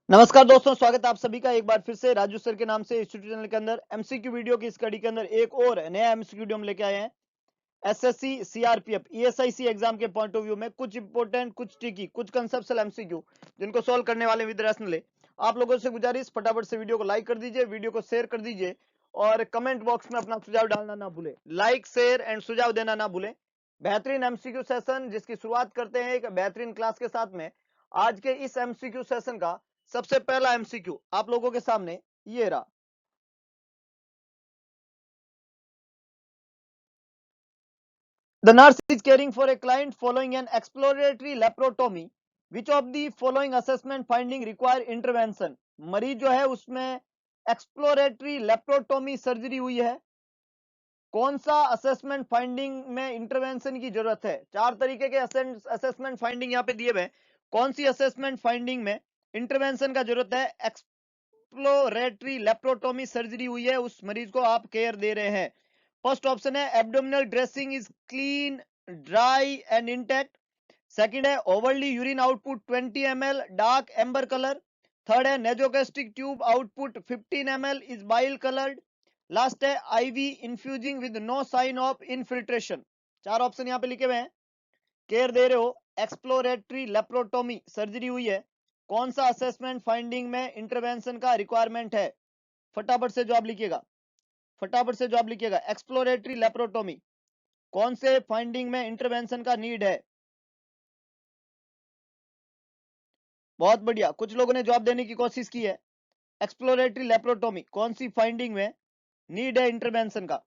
नमस्कार दोस्तों, स्वागत है आप सभी का एक बार फिर से राजू सर के नाम से इंस्टीट्यूट चैनल के अंदर एमसीक्यू वीडियो की स्टडी के अंदर एक और नया एमसीक्यू वीडियो हम लेके आए हैं। एसएससी सीआरपीएफ ईएसआईसी एग्जाम के पॉइंट ऑफ व्यू में कुछ इंपॉर्टेंट, कुछ ट्रिकी, कुछ कंसेप्चुअल एमसीक्यू जिनको सॉल्व करने वाले विद्यार्थी ले। आप लोगों से गुजारिश, फटाफट से वीडियो को लाइक कर दीजिए, वीडियो को शेयर कर दीजिए और कमेंट बॉक्स में अपना सुझाव डालना ना भूले। लाइक, शेयर एंड सुझाव देना ना भूले। बेहतरीन एमसीक्यू सेशन जिसकी शुरुआत करते हैं एक बेहतरीन क्लास के साथ में। आज के इस एमसीक्यू सेशन का सबसे पहला एमसीक्यू आप लोगों के सामने ये रहा। The nurse is caring for a client following an exploratory laparotomy. Which of the following assessment finding require intervention? मरीज जो है उसमें एक्सप्लोरेटरी लेप्रोटोमी सर्जरी हुई है। कौन सा असेसमेंट फाइंडिंग में इंटरवेंशन की जरूरत है? चार तरीके के असेसमेंट फाइंडिंग यहाँ पे दिए हुए हैं। कौन सी असेसमेंट फाइंडिंग में इंटरवेंशन का जरूरत है? एक्सप्लोरेटरी लेप्रोटोमी सर्जरी हुई है, उस मरीज को आप केयर दे रहे हैं। फर्स्ट ऑप्शन है abdominal dressing is clean, dry and intact. Second है overly urine output 20 ml dark amber colour. Third है nasogastric tube output 15 ml is bile coloured. Last है IV infusing with no sign of infiltration. चार option यहाँ पे लिखे हुए हैं। Care दे रहे हो, एक्सप्लोरेटरी लेप्रोटोमी सर्जरी हुई है, कौन सा असेसमेंट फाइंडिंग में इंटरवेंशन का रिक्वायरमेंट है? फटाफट से जवाब लिखिएगा, फटाफट से जवाब लिखिएगा। एक्सप्लोरेटरी लेप्रोटोमी कौन से फाइंडिंग में इंटरवेंशन का नीड है? बहुत बढ़िया, कुछ लोगों ने जवाब देने की कोशिश की है। एक्सप्लोरेटरी लेप्रोटोमी कौन सी फाइंडिंग में नीड है इंटरवेंशन का?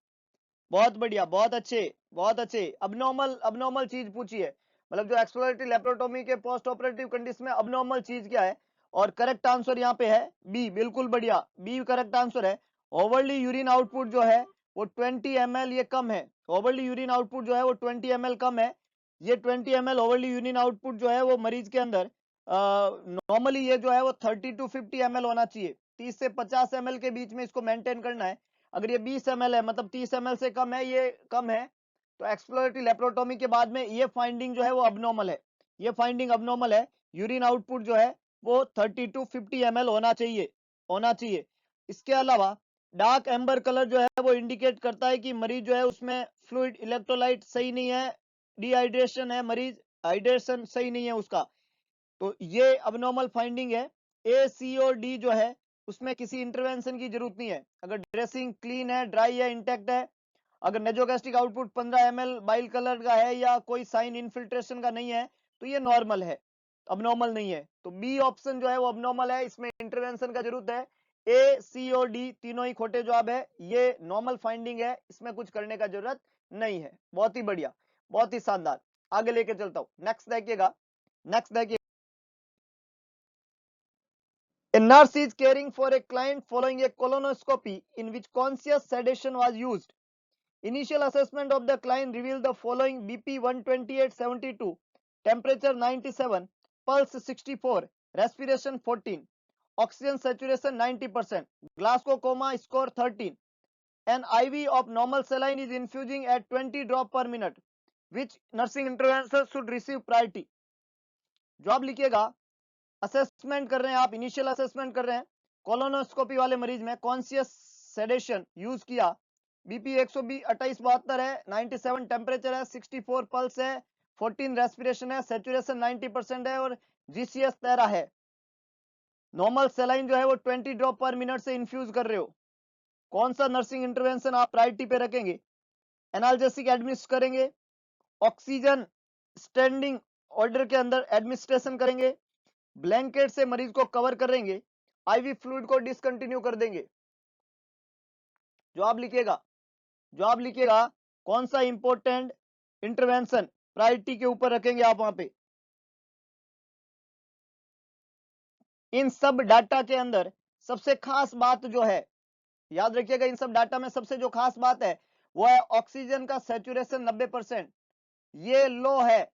बहुत बढ़िया, बहुत अच्छे, बहुत अच्छे। अबनॉर्मल अबनॉर्मल चीज पूछी है, मतलब जो एक्सप्लोरेटरी लेप्रोटोमी के पोस्ट ऑपरेटिव कंडीशन में अबनॉर्मल चीज क्या है? और करेक्ट आंसर यहाँ पे है बी, बिल्कुल बढ़िया, बी करेक्ट आंसर है। ओवरली यूरिन आउटपुट जो है वो 20 ml ये कम है। ओवरली यूरिन आउटपुट जो है वो 20 ml कम है। ये 20 ml ओवरली यूरिन आउटपुट जो है वो मरीज के अंदर नॉर्मली ये जो है वो 30 to 50 ml होना चाहिए। 30 से 50 ml के बीच में इसको मेंटेन करना है। अगर ये 20 ml है, मतलब 30 ml से कम है, ये कम है, तो एक्सप्लोरेटरी लेप्रोटोमी के बाद में ये फाइंडिंग जो है वो अबनॉर्मल है। ये फाइंडिंग अबनॉर्मल है। यूरिन आउटपुट जो है वो 30 to 50 ml होना चाहिए, होना चाहिए। इसके अलावा डार्क एम्बर कलर जो है वो इंडिकेट करता है कि मरीज जो है उसमें फ्लूइड इलेक्ट्रोलाइट सही नहीं है, डिहाइड्रेशन है, मरीज हाइड्रेशन सही नहीं है उसका, तो ये अबनॉर्मल फाइंडिंग है। ए, सी और डी जो है उसमें किसी इंटरवेंशन की जरूरत नहीं है। अगर ड्रेसिंग क्लीन है, ड्राई है, इंटैक्ट है, अगर nasogastric output 15 ml bile colour का है या कोई साइन इनफिल्ट्रेशन का नहीं है, तो ये नॉर्मल है, अबनॉर्मल नहीं है। तो बी ऑप्शन जो है वो अबनॉर्मल है, इसमें इंटरवेंशन का जरूरत है। ए, सी और डी तीनों ही खोटे जवाब है, ये नॉर्मल फाइंडिंग है, इसमें कुछ करने का जरूरत नहीं है। बहुत ही बढ़िया, बहुत ही शानदार। आगे लेके चलता हूं, नेक्स्ट देखिएगा, नेक्स्ट देखिए। A nurse is caring for a client following a colonoscopy in which conscious sedation was used. Initial assessment of the client revealed the following: BP 128/72, temperature 97, pulse 64, respiration 14, oxygen saturation 90%, Glasgow coma score 13. An IV of normal saline is infusing at 20 drop per minute. Which nursing intervention should receive priority? जवाब लिखिएगा। Assessment कर रहे हैं आप, initial assessment कर रहे हैं, colonoscopy वाले मरीज में कॉन्शियस सेडेशन यूज किया। बीपी 128/72 है, 97 टेम्परेचर है, 64 पल्स है, 14 रेस्पिरेशन है, सेचुरेशन 90% है और जीसीएस 13 है। नॉर्मल सेलाइन जो है वो 20 ड्रॉप पर मिनट से इन्फ्यूज कर रहे हो। कौन सा नर्सिंग इंटरवेंशन आप प्रायोरिटी पे रखेंगे? एनाल्जेसिक एडमिनिस्ट्रेट करेंगे, ऑक्सीजन स्टैंडिंग ऑर्डर के अंदर एडमिनिस्ट्रेशन करेंगे, ब्लैंकेट से मरीज को कवर करेंगे, आईवी फ्लूइड को डिसकंटिन्यू कर देंगे? जवाब लिखिएगा, जवाब लिखिएगा। कौन सा इंपॉर्टेंट इंटरवेंशन प्रायोरिटी के ऊपर रखेंगे आप वहां पे? इन सब डाटा के अंदर सबसे खास बात जो है, याद रखिएगा, इन सब डाटा में सबसे जो खास बात है वो है ऑक्सीजन का सैचुरेशन 90%, ये लो है।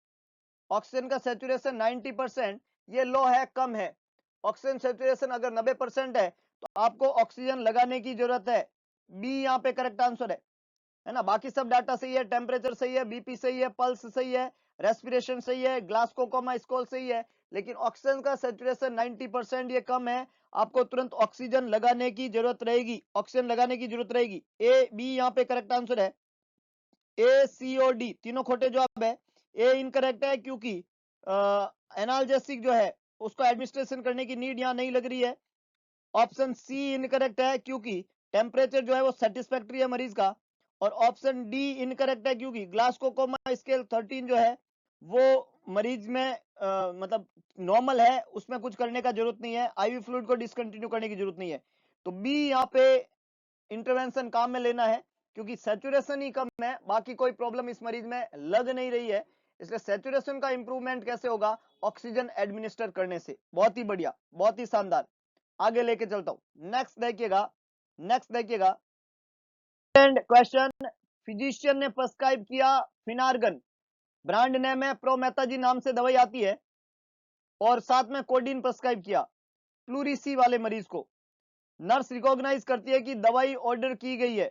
ऑक्सीजन का सैचुरेशन 90%, ये लो है, कम है। ऑक्सीजन सैचुरेशन अगर 90% है तो आपको ऑक्सीजन लगाने की जरूरत है। बी यहाँ पे करेक्ट आंसर है ना। बाकी सब डाटा सही है, टेम्परेचर सही है, बीपी सही है, पल्स सही है, रेस्पिरेशन सही है, ग्लासको कोमा स्कोर सही है, लेकिन ऑक्सीजन का सैचुरेशन 90% ये कम है, आपको तुरंत ऑक्सीजन लगाने की जरूरत रहेगी, ऑक्सीजन लगाने की जरूरत रहेगी। ए बी यहाँ पे करेक्ट आंसर है, ए सी और डी तीनों खोटे जवाब है। ए इनकरेक्ट है क्योंकि एनाल्जेसिक जो है उसको एडमिनिस्ट्रेशन करने की नीड यहाँ नहीं लग रही है। ऑप्शन सी इनकरेक्ट है क्योंकि टेम्परेचर जो है वो सेटिस्फैक्ट्री है मरीज का। और ऑप्शन डी इनकरेक्ट है क्योंकि ग्लासकोमा स्केल 13 जो है वो मरीज में मतलब नॉर्मल है, उसमें कुछ करने का जरूरत नहीं है, आईवी फ्लूइड को डिसकंटिन्यू करने की जरूरत नहीं है। तो बी यहाँ पे इंटरवेंशन काम में लेना है क्योंकि सैचुरेशन ही कम है, बाकी कोई प्रॉब्लम इस मरीज में लग नहीं रही है, इसलिए सैचुरेशन का इंप्रूवमेंट कैसे होगा, ऑक्सीजन एडमिनिस्टर करने से। बहुत ही बढ़िया, बहुत ही शानदार, आगे लेके चलता हूं। नेक्स्ट देखिएगा, नेक्स्ट देखिएगा क्वेश्चन, फिजिशियन ने प्रिस्क्राइब किया फिनार्गन, ब्रांड नेम है प्रोमेथाजिन नाम से दवाई आती है, और साथ में कोडीन प्रिस्क्राइब किया प्लूरिसी वाले मरीज को। नर्स रिकॉग्नाइज करती है कि दवाई ऑर्डर की गई है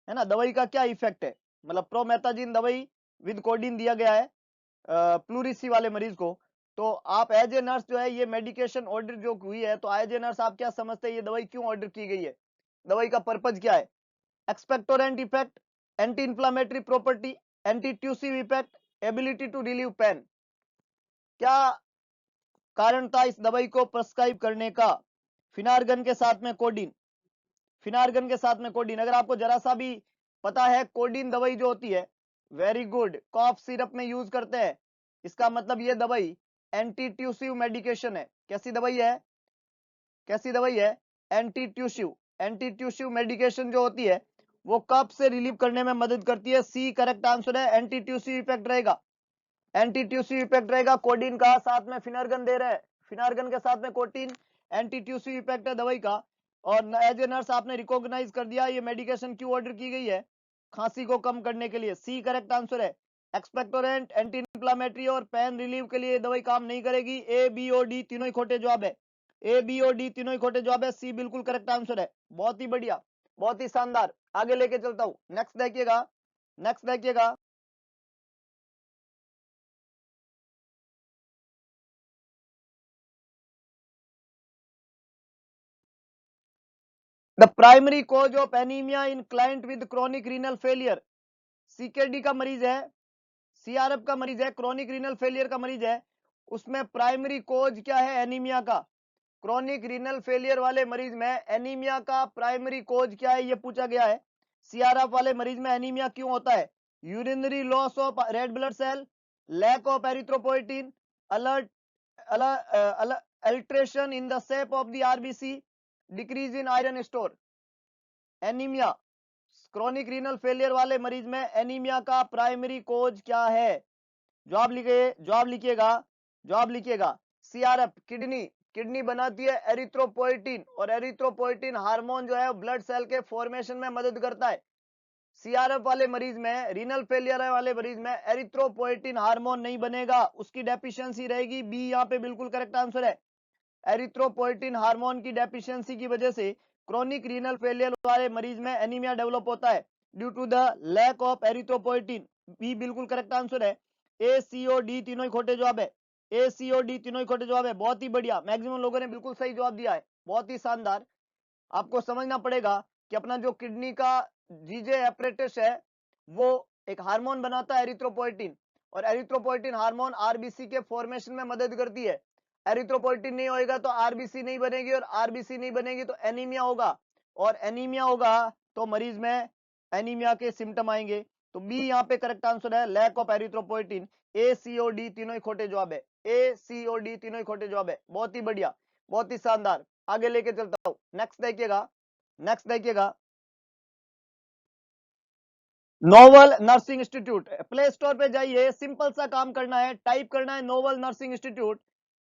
ना, दवाई का क्या इफेक्ट है, मतलब प्रोमेथाजिन दवाई विद कोडीन दिया गया है प्लूरिसी वाले मरीज को। तो आप एज ए नर्स जो है ये मेडिकेशन ऑर्डर जो हुई है, तो एज ए नर्स आप क्या समझते हैं ये दवाई क्यों ऑर्डर की गई है, दवाई का पर्पज क्या है? Expectorant effect, anti inflammatory property, anti tussive effect, ability to relieve pain. क्या कारण था इस दवाई को प्रिस्क्राइब करने का? फिनार्गन के साथ में कोडीन, फिनार्गन के साथ में कोडीन। अगर आपको जरा सा भी पता है कोडीन दवाई जो होती है, वेरी गुड, कॉफ सिरप में यूज करते हैं, इसका मतलब ये दवाई एंटी ट्यूसिव मेडिकेशन है। कैसी दवाई है, कैसी दवाई है? एंटी ट्यूसिव, एंटी ट्यूसिव मेडिकेशन जो होती है वो कफ से रिलीव करने में मदद करती है। सी करेक्ट आंसर है, एंटी ट्यूसिव इफेक्ट रहेगा, एंटी ट्यूसिव इफेक्ट रहेगा कोडीन का, साथ में फिनार्गन दे रहे हैं, फिनार्गन के साथ में कोटीन, एंटी ट्यूसिव इफेक्ट है दवाई का। और एज ए नर्स आपने रिकॉग्नाइज कर दिया ये मेडिकेशन क्यों ऑर्डर की गई है, खांसी को कम करने के लिए। सी करेक्ट आंसर है, एक्सपेक्टोरेंट, एंटी इंफ्लेमेटरी और पेन रिलीव के लिए दवाई काम नहीं करेगी। ए बी और डी तीनों ही खोटे जवाब है, ए बी और डी तीनों ही खोटे जवाब है, सी बिल्कुल करेक्ट आंसर है। बहुत ही बढ़िया, बहुत ही शानदार, आगे लेके चलता हूं। नेक्स्ट देखिएगा, नेक्स्ट देखिएगा, the primary cause of anaemia in client with chronic renal failure. CKD का मरीज है, सीआरएफ का मरीज है, क्रोनिक रीनल फेलियर का मरीज है, उसमें प्राइमरी कॉज क्या है एनीमिया का? क्रोनिक रीनल फेलियर वाले मरीज में एनीमिया का प्राइमरी कॉज क्या है, ये पूछा गया है। सीआरएफ वाले मरीज में एनीमिया क्यों होता है? Urinary loss of red blood cell, lack of erythropoietin, alert alteration in the shape of the RBC, decrease in iron store. Anaemia, chronic renal failure वाले मरीज में एनीमिया का प्राइमरी कोज क्या है? जवाब लिखिए, जवाब लिखिएगा, जवाब लिखिएगा। सीआरएफ, किडनी, किडनी बनाती है एरिथ्रोपोइटिन, और एरिथ्रोपोइटिन हार्मोन जो है ब्लड सेल के फॉर्मेशन में मदद करता है। सीआरएफ वाले मरीज में, रीनल फेलियर वाले मरीज में एरिथ्रोपोइटिन हार्मोन नहीं बनेगा, उसकी डेफिशिएंसी रहेगी। बी यहाँ पे बिल्कुल करेक्ट आंसर है, एरिथ्रोपोइटिन हार्मोन की डेफिशिएंसी की वजह से क्रोनिक रीनल फेलियर वाले मरीज में एनीमिया डेवलप होता है, due to the lack of erythropoietin. B बिल्कुल करेक्ट आंसर है, ए सी और डी तीनों ही खोटे जवाब है, ए सी और डी तीनों ही खोटे जवाब है। बहुत ही बढ़िया, मैक्सिमम लोगों ने बिल्कुल सही जवाब दिया है, बहुत ही शानदार। आपको समझना पड़ेगा कि अपना जो किडनी का जीजे एपरेटस है वो एक हार्मोन बनाता है एरिथ्रोपोइटिन, और एरिथ्रोपोइटिन हार्मोन आरबीसी के फॉर्मेशन में मदद करती है। एरिथ्रोपोइटिन नहीं होएगा तो आरबीसी नहीं बनेगी, और आरबीसी नहीं बनेगी तो एनीमिया होगा, और एनीमिया होगा तो मरीज में एनीमिया के सिम्टम आएंगे। तो बी यहाँ पे करेक्ट आंसर है, लैक ऑफ एरिथ्रोपोइटिन। ए सी और डी तीनों ही खोटे जवाब है, ए सी और डी तीनों ही खोटे जवाब है। बहुत ही बढ़िया, बहुत ही शानदार, आगे लेके चलता हूं। नेक्स्ट देखिएगा, नेक्स्ट देखिएगा, novel nursing institute. Play store पे जाइए, सिंपल सा काम करना है, टाइप करना है नोवल नर्सिंग इंस्टीट्यूट।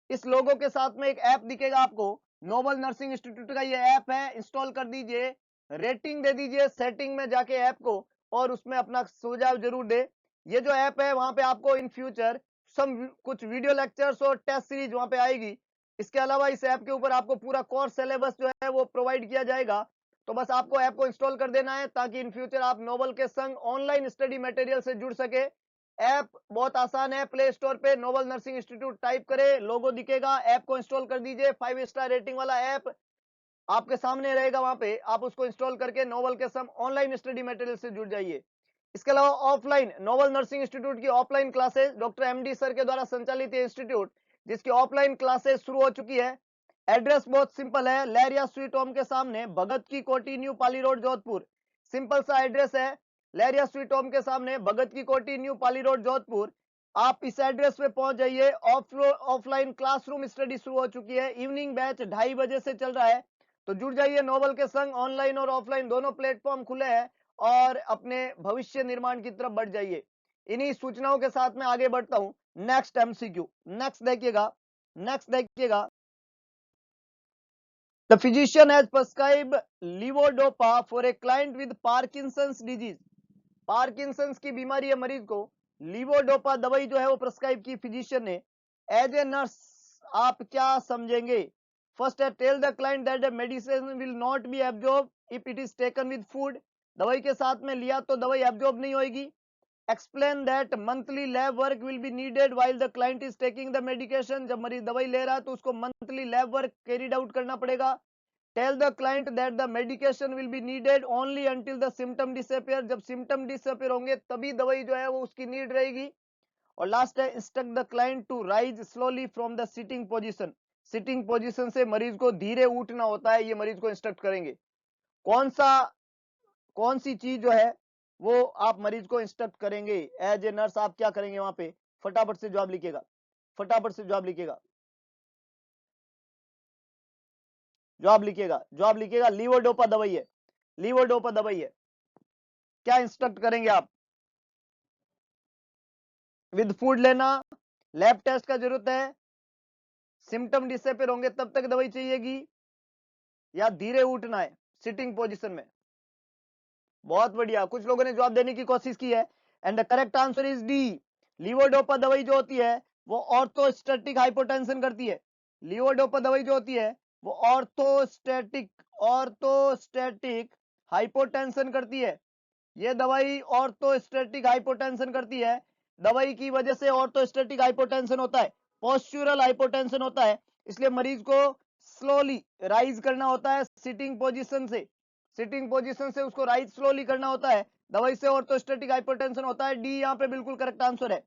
इस लोगो के साथ में एक ऐप दिखेगा आपको, नोवल नर्सिंग इंस्टीट्यूट का ये ऐप है, इंस्टॉल कर दीजिए, रेटिंग दे दीजिए सेटिंग में जाके ऐप को, और उसमें अपना सुझाव जरूर दे। ये जो ऐप है वहां पे आपको इन फ्यूचर कुछ वीडियो लेक्चर्स और टेस्ट सीरीज वहां पे आएगी। इसके अलावा इस ऐप के ऊपर आपको पूरा कोर्स सिलेबस जो है वो प्रोवाइड किया जाएगा। तो बस आपको ऐप को इंस्टॉल कर देना है ताकि इन फ्यूचर आप नोबल के संग ऑनलाइन स्टडी मटेरियल से जुड़ सके, ऐप बहुत आसान है, प्ले स्टोर पे नोबल नर्सिंग इंस्टीट्यूट टाइप करें, लोगो दिखेगा, ऐप को इंस्टॉल कर दीजिए। 5 स्टार रेटिंग वाला ऐप आपके सामने रहेगा, वहां पे आप उसको इंस्टॉल करके नोबल के सम ऑनलाइन स्टडी मटेरियल से जुड़ जाइए। इसके अलावा ऑफलाइन नोबल नर्सिंग इंस्टीट्यूट की offline classes doctor MD sir के द्वारा संचालित है इंस्टीट्यूट, जिसकी ऑफलाइन क्लासेस शुरू हो चुकी है। एड्रेस बहुत सिंपल है, लहरिया स्वीट होम के सामने, भगत की कोठी, न्यू पाली रोड, जोधपुर। सिंपल सा एड्रेस है, लहरिया स्वीट होम के सामने, भगत की कोठी, न्यू पाली रोड, जोधपुर। आप इस एड्रेस पे पहुंच जाइए। ऑफलाइन क्लासरूम स्टडी शुरू हो चुकी है, इवनिंग बैच 2:30 बजे से चल रहा है, तो जुड़ जाइए नोबल के संग। ऑनलाइन और ऑफलाइन दोनों प्लेटफॉर्म खुले हैं और अपने भविष्य निर्माण की तरफ बढ़ जाइए। इन्हीं सूचनाओं के साथ में आगे बढ़ता हूं। नेक्स्ट एमसीक्यू, नेक्स्ट देखिएगा, नेक्स्ट देखिएगा। The physician has prescribe levodopa for a client with Parkinson's disease. Parkinson's की बीमारी है मरीज को, लीवोडोपा दवाई जो है वो प्रिस्क्राइब की फिजिशियन ने। एज ए नर्स आप क्या समझेंगे? फर्स्ट है, tell the client that the medicine will not be absorb if it is taken with food. दवाई के साथ में लिया तो दवाई एब्जॉर्ब नहीं होगी। Explain that monthly lab work will be needed while the client is taking the medication. जब मरीज दवाई ले रहा है तो उसको monthly lab work carried out करना पड़ेगा। Tell the client that the medication will be needed only until the symptom disappear. जब सिम्टम डिसअपियर होंगे तभी दवाई जो है वो उसकी नीड रहेगी। और लास्ट है, instruct the client to rise slowly from the sitting position. Sitting position से मरीज को धीरे उठना होता है, ये मरीज को इंस्ट्रक्ट करेंगे। कौन सी चीज जो है वो आप मरीज को इंस्ट्रक्ट करेंगे? एज ए नर्स आप क्या करेंगे वहां पे? फटाफट से जवाब लिखिएगा, फटाफट से जवाब लिखिएगा, जवाब लिखिएगा, जवाब लिखिएगा। लीवोडोपा दवाई है, लीवोडोपा दवाई है, क्या इंस्ट्रक्ट करेंगे आप? विद फूड लेना, लैब टेस्ट का जरूरत है, सिम्टम डिसअपियर होंगे तब तक दवाई चाहिएगी, या धीरे उठना है सिटिंग पोजीशन में? बहुत बढ़िया, कुछ लोगों ने जवाब देने की कोशिश की है and the correct answer is D. Levodopa दवाई जो होती है वो ऑर्थोस्टैटिक हाइपोटेंशन करती है। लीवोडोपा दवाई जो होती है वो ऑर्थोस्टैटिक हाइपोटेंशन करती है। ये दवाई ऑर्थोस्टैटिक हाइपोटेंशन करती है। दवाई की वजह से ऑर्थोस्टैटिक हाइपोटेंशन होता है, पोस्चुरल हाइपोटेंशन होता है, इसलिए मरीज को स्लोली राइज करना होता है सिटिंग पोजीशन से। सिटिंग पोजीशन से उसको राइज स्लोली करना होता है, दवाई से ऑर्थोस्टैटिक हाइपोटेंशन होता है। डी यहाँ पे बिल्कुल करेक्ट आंसर है।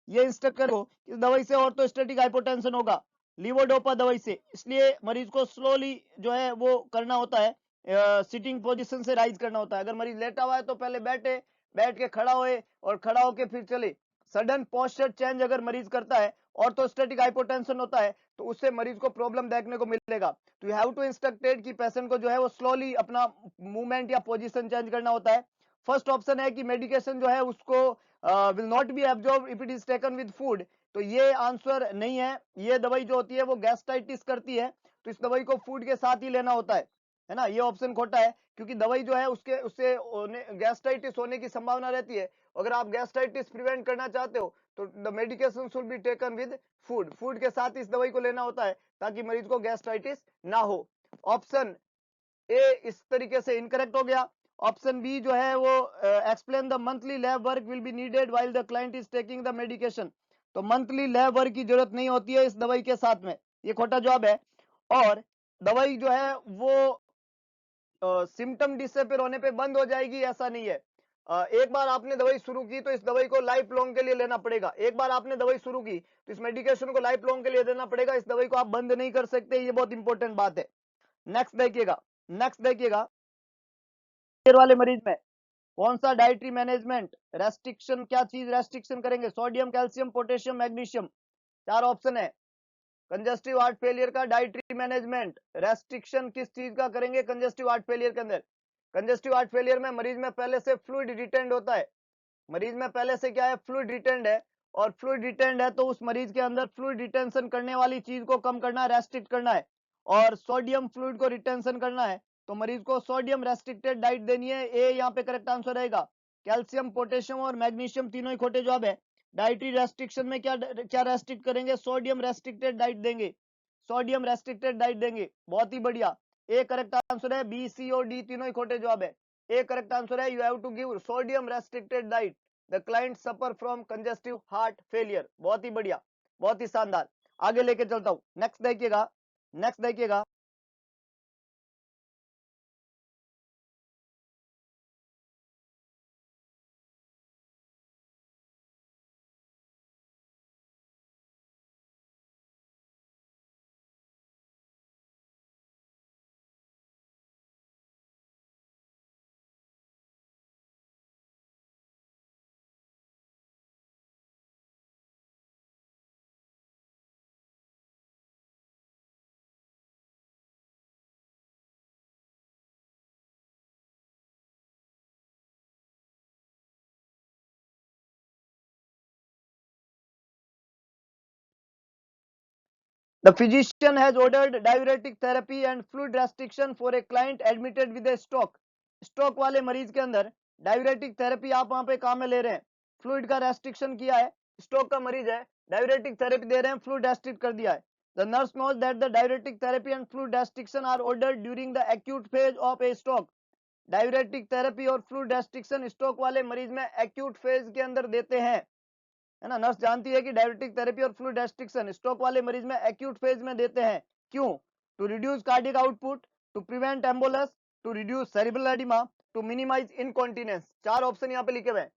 ये इंस्ट्रक्ट करो इस दवाई से ऑर्थोस्टैटिक हाइपोटेंशन होगा, लीवोडोपा दवाई से, इसलिए मरीज को स्लोली जो है वो करना होता है, सिटिंग पोजीशन से राइज करना होता है। अगर मरीज लेटा हुआ है तो पहले बैठे, बैठ के खड़ा होए और खड़ा होके फिर चले। सडन पोस्चर चेंज अगर मरीज करता है, ऑर्थोस्टैटिक हाइपोटेंशन होता है, तो उससे मरीज को प्रॉब्लम देखने को मिलेगा। तो यू हैव टू इंस्ट्रक्टेड कि पेशेंट को जो है वो स्लोली अपना मूवमेंट या पोजीशन चेंज करना होता है। फर्स्ट ऑप्शन है कि मेडिकेशन जो है उसको will not be absorb if it is taken with food, तो ये आंसर नहीं है। ये दवाई जो होती है वो गैस्ट्राइटिस करती है, तो इस दवाई को फूड के साथ ही लेना होता है ना। ये ऑप्शन खोटा है, क्योंकि दवाई जो है उससे गैस्ट्राइटिस होने की संभावना रहती है। अगर आप गैस्ट्राइटिस प्रिवेंट करना चाहते हो तो the medication should be taken with food, food के साथ इस दवाई को लेना होता है ताकि मरीज को गैस्ट्राइटिस ना हो। ऑप्शन ए इस तरीके से इनकरेक्ट हो गया। ऑप्शन बी जो है वो explain the monthly lab work will be needed while the client is taking the medication, तो मंथली लैब वर्क की जरूरत नहीं होती है इस दवाई के साथ में, ये खोटा जवाब है। और दवाई जो है वो सिम्टम डिसअपियर होने पे बंद हो जाएगी, ऐसा नहीं है। एक बार आपने दवाई शुरू की तो इस दवाई को लाइफ लॉन्ग के लिए लेना पड़ेगा। एक बार आपने दवाई शुरू की तो इस मेडिकेशन को लाइफ लॉन्ग के लिए देना पड़ेगा, इस दवाई को आप बंद नहीं कर सकते, ये बहुत इंपॉर्टेंट बात है। नेक्स्ट देखिएगा, नेक्स्ट देखिएगा। वाले मरीज में कौन सा डाइटरी मैनेजमेंट रेस्ट्रिक्शन, क्या चीज रेस्ट्रिक्शन करेंगे? सोडियम, कैल्शियम, पोटेशियम, मैग्नीशियम, चार ऑप्शन है। कंजेस्टिव हार्ट फेलियर का डाइटरी मैनेजमेंट रेस्ट्रिक्शन किस चीज का करेंगे? कंजेस्टिव हार्ट फेलियर के अंदर, कंजेस्टिव हार्ट फेलियर में मरीज में पहले से फ्लूइड रिटेंड होता है, मरीज में पहले से क्या है? फ्लूइड रिटेंड है, और फ्लूइड रिटेंड है तो उस मरीज के अंदर फ्लूइड रिटेंशन करने वाली चीज को कम करना है, रेस्ट्रिक्ट करना है, और सोडियम फ्लूइड को रिटेंशन करना है, तो मरीज को सोडियम रेस्ट्रिक्टेड डाइट देनी है। ए यहाँ पे करेक्ट आंसर रहेगा। कैल्शियम, पोटेशियम और मैग्नीशियम तीनों ही खोटे जवाब है। डाइटरी रेस्ट्रिक्शन में क्या क्या रेस्ट्रिक्ट करेंगे? सोडियम रेस्ट्रिक्टेड डाइट देंगे, सोडियम रेस्ट्रिक्टेड डाइट देंगे, बहुत ही बढ़िया। ए करेक्ट आंसर है, बी सी और डी तीनों ही खोटे जवाब है। ए करेक्ट आंसर है, you have to give sodium restricted diet, the client suffer from congestive heart failure. बहुत ही बढ़िया, बहुत ही शानदार। आगे लेके चलता हूं, नेक्स्ट देखिएगा, नेक्स्ट देखिएगा। The physician has ordered diuretic therapy and fluid restriction for a client admitted with a stroke. Stroke वाले मरीज के अंदर डायूरेटिक थेरेपी आप वहां पे काम में ले रहे हैं, फ्लूइड का रेस्ट्रिक्शन किया है, स्ट्रोक का मरीज है, डायूरेटिक थेरेपी दे रहे हैं, फ्लूइड रेस्ट्रिक्ट कर दिया है। The nurse knows that the diuretic therapy and fluid restriction are ordered during the acute phase of a stroke. Diuretic therapy और फ्लूइड रेस्ट्रिक्शन स्ट्रोक वाले मरीज में एक्यूट फेज के अंदर देते हैं, है ना। नर्स जानती है कि डायबिटिक थेरेपी और फ्लूइड रेस्ट्रिक्शन स्ट्रोक वाले मरीज में एक्यूट फेज में देते हैं। क्यों? To reduce cardiac output, to prevent embolus, to reduce cerebral oedema, to minimize incontinence. चार ऑप्शन यहाँ पे लिखे हुए हैं।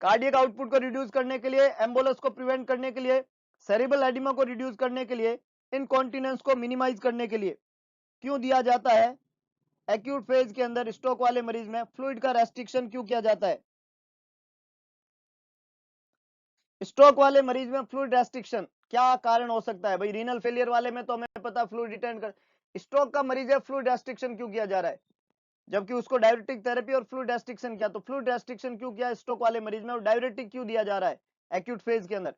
कार्डियक आउटपुट को रिड्यूस करने के लिए, एम्बोलस को प्रिवेंट करने के लिए, सेरिब्रल एडिमा को रिड्यूस करने के लिए, इनकॉन्टिनेंस को मिनिमाइज करने के लिए। क्यों दिया जाता है एक्यूट फेज के अंदर स्ट्रोक वाले मरीज में फ्लूइड का रेस्ट्रिक्शन क्यों किया जाता है? स्ट्रोक वाले मरीज में फ्लूइड रेस्ट्रिक्शन क्या कारण हो सकता है भाई? रीनल फेलियर वाले में तो हमें पता फ्लूइड रिटेन कर, स्ट्रोक का मरीज है, फ्लूइड रेस्ट्रिक्शन क्यों किया जा रहा है? जबकि उसको डायबिटिक थेरेपी और फ्लूइड रेस्ट्रिक्शन किया, तो फ्लूइड रेस्ट्रिक्शन क्यों किया स्ट्रोक वाले मरीज में, और डायबिटिक क्यों दिया जा रहा है एक्यूट फेज के अंदर?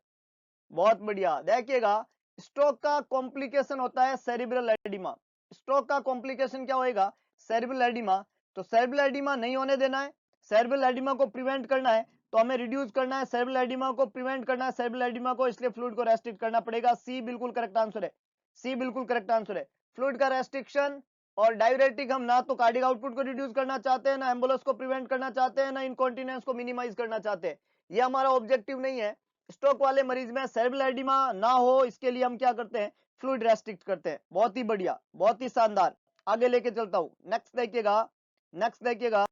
बहुत बढ़िया, देखिएगा स्ट्रोक का कॉम्प्लिकेशन होता है सेरिब्रल एडिमा। स्ट्रोक का कॉम्प्लिकेशन क्या होएगा? Cerebral oedema. तो सेरिब्रल एडिमा नहीं होने देना है, सेरिब्रल एडिमा को प्रिवेंट करना है, तो हमें रिड्यूस करना है, सेरिब्रल एडिमा को प्रिवेंट करना है सेरिब्रल एडिमा को, इसलिए फ्लूइड को रेस्ट्रिक्ट करना पड़ेगा। सी बिल्कुल करेक्ट आंसर है, सी बिल्कुल करेक्ट आंसर है। फ्लूइड का रेस्ट्रिक्शन और डाययूरेटिक, हम ना तो कार्डियक आउटपुट को रिड्यूस करना चाहते हैं, ना एम्बुलेंस को प्रिवेंट करना चाहते हैं, ना इनकॉन्टिनेंस को मिनिमाइज करना चाहते हैं। ये हमारा ऑब्जेक्टिव नहीं है। स्ट्रोक वाले मरीज में सेरिब्रल एडिमा ना हो, इसके लिए हम क्या करते हैं? फ्लूइड रेस्ट्रिक्ट करते हैं। बहुत ही बढ़िया, बहुत ही शानदार। आगे लेके चलता हूं, नेक्स्ट देखिएगा, नेक्स्ट देखिएगा।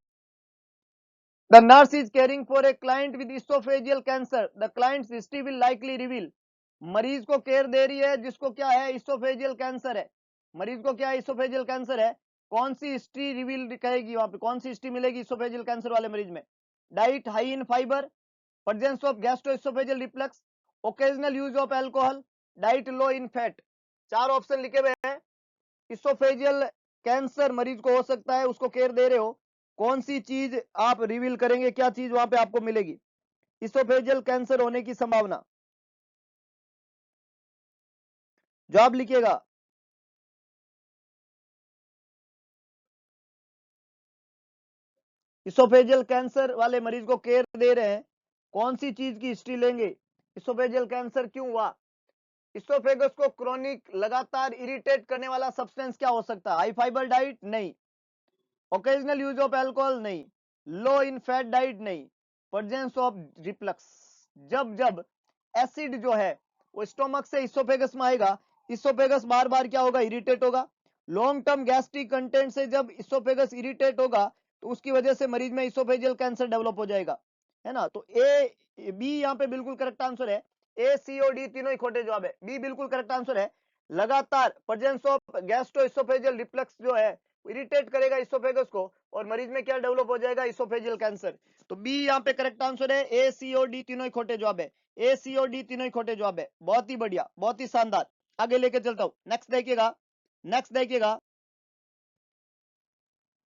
The nurse is caring for a client with esophageal cancer. The client's history will likely reveal. मरीज को केयर दे रही है जिसको क्या है? इसोफेजियल कैंसर है। मरीज को क्या है? इसोफेजियल कैंसर है। कौन सी हिस्ट्री रिवील कहेगी वहां पे? कौन सी हिस्ट्री मिलेगी इसोफेजियल कैंसर वाले मरीज में? Diet high in fibre, presence of gastroesophageal reflux, occasional use of alcohol, diet low in fat. चार ऑप्शन लिखे हुए हैं। इसोफेजियल कैंसर मरीज को हो सकता है, उसको केयर दे रहे हो, कौन सी चीज आप रिवील करेंगे? क्या चीज वहां पे आपको मिलेगी इसोफेजियल कैंसर होने की संभावना? जवाब लिखिएगा। इसोफेजियल कैंसर वाले मरीज को केयर दे रहे हैं, कौन सी चीज की हिस्ट्री लेंगे? इसोफेजियल कैंसर क्यों हुआ? इसोफेगस को क्रोनिक लगातार इरिटेट करने वाला सब्सटेंस क्या हो सकता है? हाई फाइबर डाइट नहीं, ओकेजनल यूज ऑफ अल्कोहल नहीं, लो इन फैट डाइट नहीं, प्रेजेंस ऑफ रिफ्लक्स। जब जब एसिड जो है वो स्टोमक से इसोफेगस में आएगा, इसोफेगस बार बार क्या होगा? इरिटेट होगा। लॉन्ग टर्म गैस्ट्रिक कंटेंट से जब इसोफेगस इरिटेट होगा, तो उसकी वजह से मरीज में इसोफेजियल कैंसर डेवलप हो जाएगा, है ना। तो ए बी यहाँ पे बिल्कुल करेक्ट आंसर है। ए सी और डी तीनों ही खोटे जवाब है, बी बिल्कुल करेक्ट आंसर है। लगातार presence of gastro oesophageal reflux जो है इरिटेट करेगा इसोफेगस को, और मरीज में क्या डेवलप हो जाएगा? Oesophageal cancer. तो बी यहाँ पे करेक्ट आंसर है। ए सी और डी तीनों ही खोटे जवाब है, ए सी और डी तीनों ही खोटे जवाब है। बहुत ही बढ़िया, बहुत ही शानदार। आगे लेके चलता हूं, नेक्स्ट देखिएगा, नेक्स्ट देखिएगा।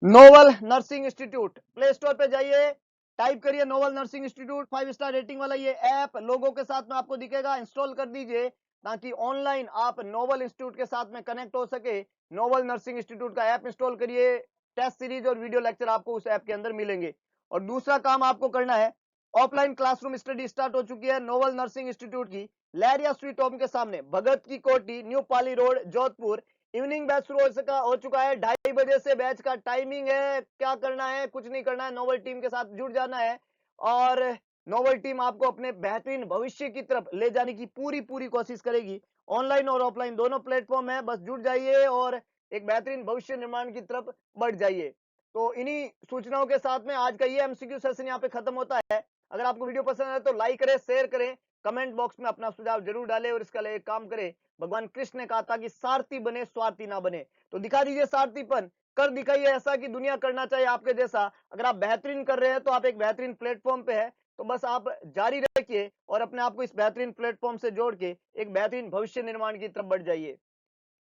Novel nursing institute, play store पे जाइए, टाइप करिए novel nursing institute, 5 star rating वाला ये ऐप लोगों के साथ में आपको दिखेगा, इंस्टॉल कर दीजिए ताकि ऑनलाइन आप नोवल इंस्टीट्यूट के साथ में कनेक्ट हो सके। नोवल नर्सिंग इंस्टीट्यूट का ऐप इंस्टॉल करिए, टेस्ट सीरीज और वीडियो लेक्चर आपको उस ऐप के अंदर मिलेंगे। और दूसरा काम आपको करना है, ऑफलाइन क्लासरूम स्टडी स्टार्ट हो चुकी है नोवल नर्सिंग इंस्टीट्यूट की, लहरिया स्वीट होम के सामने, भगत की कोठी, न्यू पाली रोड, जोधपुर। इवनिंग बैच शुरू हो चुका है, 2:30 बजे से बैच का टाइमिंग है। क्या करना है? कुछ नहीं करना है, नोवल टीम के साथ जुड़ जाना है और नोबल टीम आपको अपने बेहतरीन भविष्य की तरफ ले जाने की पूरी कोशिश करेगी। ऑनलाइन और ऑफलाइन दोनों प्लेटफॉर्म है, बस जुड़ जाइए और एक बेहतरीन भविष्य निर्माण की तरफ बढ़ जाइए। तो इन्हीं सूचनाओं के साथ में आज का ये एमसीक्यू सेशन यहाँ पे खत्म होता है। अगर आपको वीडियो पसंद आए तो लाइक करें, शेयर करें, कमेंट बॉक्स में अपना सुझाव जरूर डालें और इसका लिए एक काम करें। भगवान कृष्ण ने कहा था कि सारथी बने, स्वार्थी ना बने। तो दिखा दीजिए सारथीपन, कर दिखाइए ऐसा कि दुनिया करना चाहिए आपके जैसा। अगर आप बेहतरीन कर रहे हैं तो आप एक बेहतरीन प्लेटफॉर्म पे है, तो बस आप जारी रखिए और अपने आप को इस बेहतरीन प्लेटफॉर्म से जोड़ के एक बेहतरीन भविष्य निर्माण की तरफ बढ़ जाइए।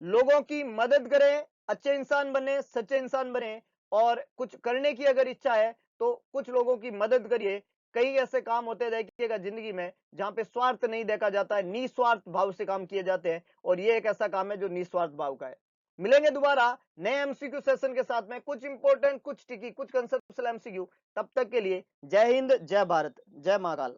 लोगों की मदद करें, अच्छे इंसान बने, सच्चे इंसान बने और कुछ करने की अगर इच्छा है तो कुछ लोगों की मदद करिए। कई ऐसे काम होते हैं देखिएगा जिंदगी में जहां पे स्वार्थ नहीं देखा जाता है, निस्वार्थ भाव से काम किए जाते हैं और ये एक ऐसा काम है जो निस्वार्थ भाव का है। मिलेंगे दोबारा नए एमसीक्यू सेशन के साथ में, कुछ इंपॉर्टेंट, कुछ टिकी, कुछ कंसेप्चुअल एमसीक्यू। तब तक के लिए जय हिंद, जय भारत, जय महाकाल।